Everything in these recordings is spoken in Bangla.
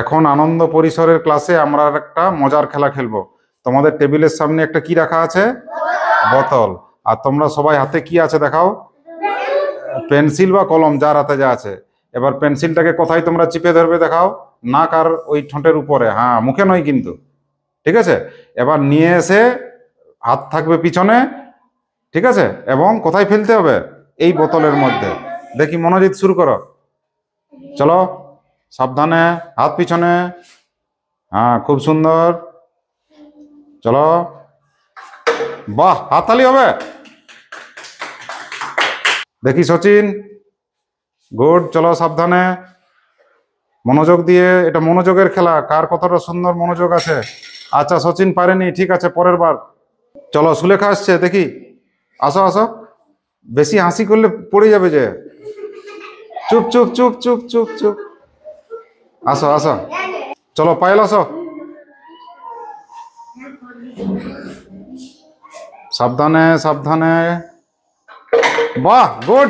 এখন আনন্দ পরিসরের ক্লাসে আমরা একটা মজার খেলা খেলবো। তোমাদের টেবিলের সামনে একটা কি রাখা আছে? বোতল। আর তোমরা সবাই হাতে কি আছে দেখাও? পেন্সিল বা কলম, যার হাতে যা আছে। এবার পেন্সিলটাকে কোথায় তোমরা চিপে ধরবে দেখাও? নাক আর ওই ঠোঁটের উপরে, হ্যাঁ, মুখে নয় কিন্তু, ঠিক আছে? এবার নিয়ে এসে হাত থাকবে পিছনে, ঠিক আছে? এবং কোথায় ফেলতে হবে? এই বোতলের মধ্যে। দেখি মনোজিৎ, শুরু করো। চলো, সাবধানে, হাত পিছনে। হ্যাঁ, খুব সুন্দর। চলো, বাহ, হাততালি হবে। দেখি সচিন, গুড। চলো সাবধানে, মনোযোগ দিয়ে। এটা মনোযোগের খেলা, কার কতটা সুন্দর মনোযোগ আছে। আচ্ছা, সচিন পারেনি, ঠিক আছে, পরের বার। চলো, সুলেখা আসছে, দেখি। আসো আসো, বেশি হাসি করলে পড়ে যাবে যে। চুপ চুপ চুপ চুপ চুপ চুপ। আসো আসো, চলো পায়েল আসো। সাবধানে সাবধানে, বাহ, গুড।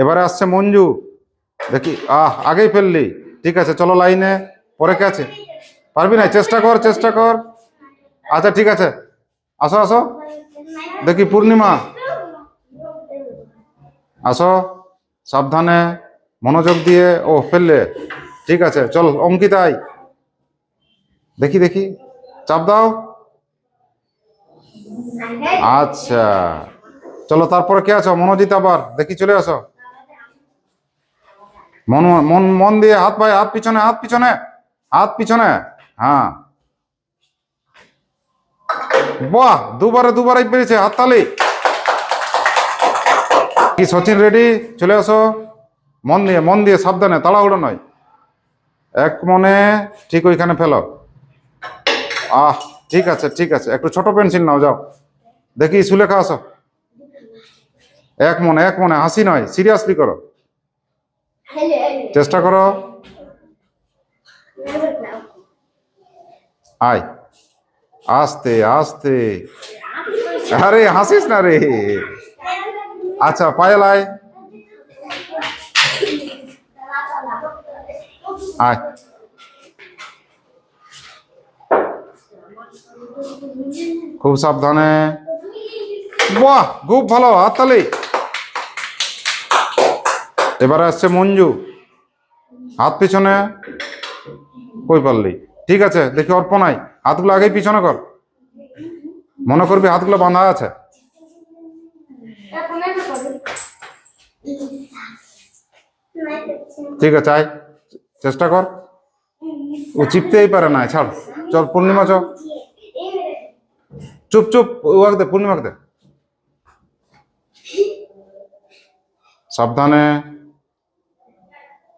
এবারে আসছে মঞ্জু, দেখি। আগেই ফেললি, ঠিক আছে, চলো লাইনে। পরে কে আছে? পারবি না, চেষ্টা কর চেষ্টা কর। আচ্ছা ঠিক আছে, আসো আসো, দেখি পূর্ণিমা, আসো সাবধানে, মনোযোগ দিয়ে। ও, ফেললে, ঠিক আছে। চল অঙ্কিতাই, দেখি দেখি, চাপ দাও। আচ্ছা, চলো তারপরে কে আছো? মনোজিৎ, আবার দেখি, চলে আসো। মন মন মন দিয়ে হাত পায়ে, হাত পিছনে, হাত পিছনে, হাত পিছনে। হ্যাঁ, বাহ, দুবারে দুবারই পেরেছে, হাততালি। কি সচিন রেডি? চলে আসো, মন দিয়ে সাবধানে, তাড়াহুড়ো নয়, এক মনে। ঠিক ওইখানে ফেলো। ঠিক আছে ঠিক আছে, একটু ছোট পেন্সিল নাও, যাও। দেখি সুলেখা, আসো। এক মনে এক মনে, হাসি নয়, সিরিয়াসলি করো, চেষ্টা করো। আয়, আস্তে আস্তে, আরে হাসিস না রে। আচ্ছা, পায়েল আয়, আয়। খুব সাবধানে, বাহ, খুব ভালো, হাততালি। এবারে আসছে মঞ্জু, হাত পিছনে। কই পারলি, ঠিক আছে। দেখি অর্পণাই, হাতগুলো আগেই পিছনে কর, মনে করবি হাতগুলো বাঁধা আছে। ঠিক আছে, আয়, চেষ্টা কর। ও চিপতেই পারে না, ছাড়। চল পূর্ণিমা, চল। চুপ চুপ, ওয়াক দে, পূর্ণিমাকে দে। সাবধানে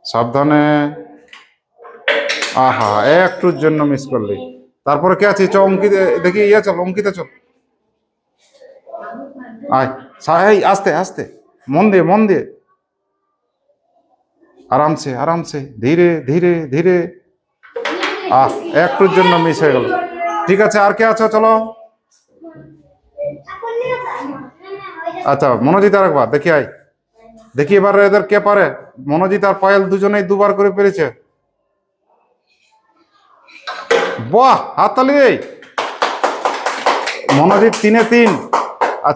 সাবধানে। আহা, একটুর জন্য মিস করলি। তারপরে কে আছে? চ অঙ্কিত, দেখি, ইয়ে, চল অঙ্কিতা, চল। আয়, আস্তে আস্তে, মন দিয়ে মন দিয়ে, আরামসে আরামসে, ধীরে ধীরে ধীরে। একটুর জন্য মিস হয়ে গেল। ঠিক আছে, আর কে আছো? চলো। আচ্ছা, মনোজিৎ আর একবার দেখি, আয়, দেখি এবার এদের কে পারে। মনোজিৎ আর পায়েল দুজনেই দুবার করে পেরেছে। বাহ, হাততালি। মনোজিৎ 3-এ 3।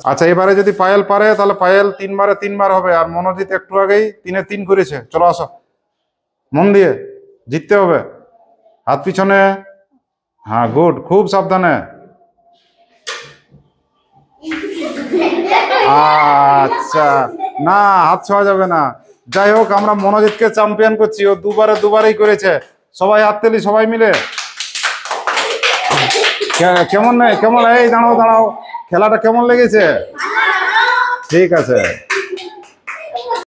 আচ্ছা, এবারে যদি পায়েল পারে তাহলে পায়েল 3-বারে 3-বার হবে, আর মনোজিৎ একটু আগেই 3-এ 3 করেছে। চলো আসো, মন দিয়ে, জিততে হবে। হাত পিছনে, হ্যাঁ, গুড, খুব সাবধানে। আচ্ছা, না, হাত ছোঁয়া যাবে না। যাই হোক, আমরা মনোজিৎকে চ্যাম্পিয়ন করছি, ও দুবারেই করেছে। সবাই হাততালি, সবাই মিলে। কেমন, এই দাঁড়াও দাঁড়াও, খেলাটা কেমন লেগেছে? ঠিক আছে।